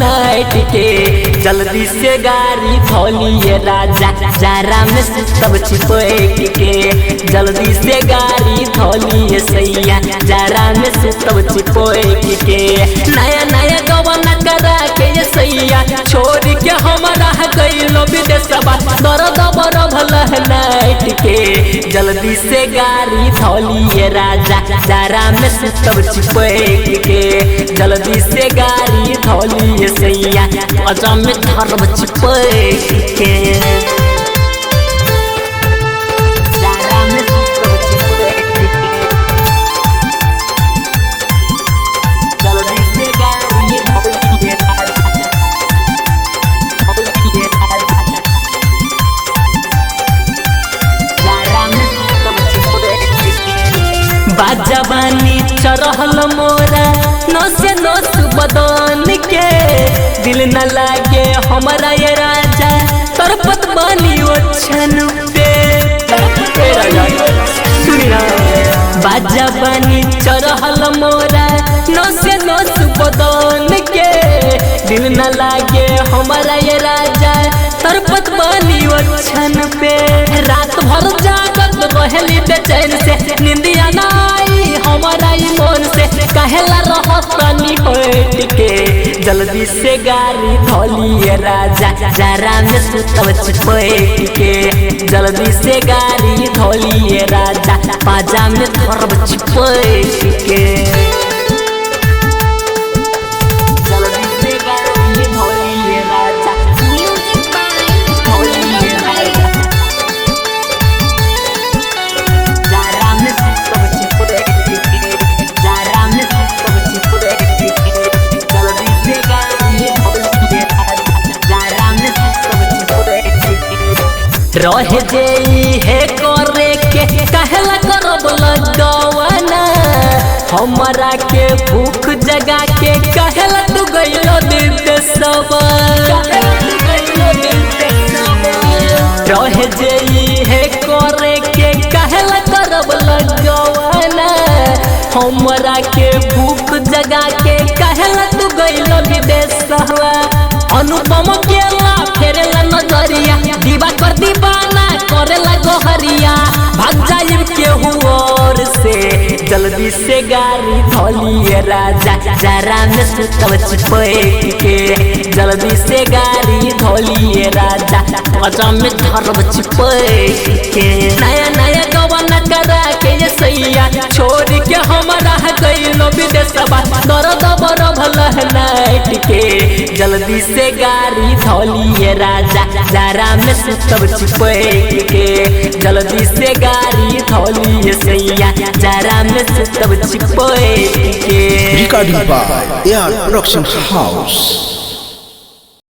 Night के जल्दी से गाड़ी धोलिए राजा जारा में सुतब चिपक के जल्दी से गाड़ी धोलिए सैया जारा में सुतब चिपक के नया नया गवन करा के ये सैया छोड़ के हमारा गइलो विदेशवा दर्द बरभल नाइट के जल्दी से गाड़ी धोलिए राजा जारा में सुतब चिपक के जल्दी से गाड़ी धोलिए सैया अजा में धरब चिपक के जारा में सुतब चिपक के जल्दी से गाड़ी धोलिए बाजवानी चरहल मोरा नसे नस बदन के दिल न लागे हमारा ये राजा तरपत बानी ओछन पे बाजवानी चरहल मोरा नसे नस बदन के दिल न लागे हमारा ये राजा तरपत बानी ओछन पे रात भर जागत रहली बेचैन से निंदिया नाई हमारा ई मन से कहेला रहतनी हट के जल्दी से गाड़ी धोलिए राजा जारा में सुतब चिपक के जल्दी से गाड़ी धोलिए राजा पाजा में धरब चिपक के जल्दी से गाड़ी धोलिए राजा धोलिए राजा जारा में सुतब चिपक के जारा में सुतब चिपक के जल्दी से गाड़ी धोलिए राजा जारा में सुतब चिपक के रह जेई है करे के कहला करब लगवाना हमरा के भूख जगा के कहला तू गइलो देशवा रह जेई है करे के कहला करब लगवाना हमरा के भूख जगा के कहला तू गइलो विदेशवा अनुपम केला फेरेला नजरिया दीवा कर दीवाना करेला गोहरिया भाग जाइब केहू और से जल्दी से गाड़ी धोलिए राजा जारा में सुतब चिपक के जल्दी से गाड़ी धोलिए राजा अजा में धरब चिपक के नया नया गवन करा के ये सैया छोड़ के हमारा गइलो विदेशवा दर्द बरभल नाइट के जल्दी से गाड़ी धोलिए राजा जारा में सुतब चिपक के जल्दी से गाड़ी धोलिए सैया जारा में सुतब चिपक के Recording by AR Production House.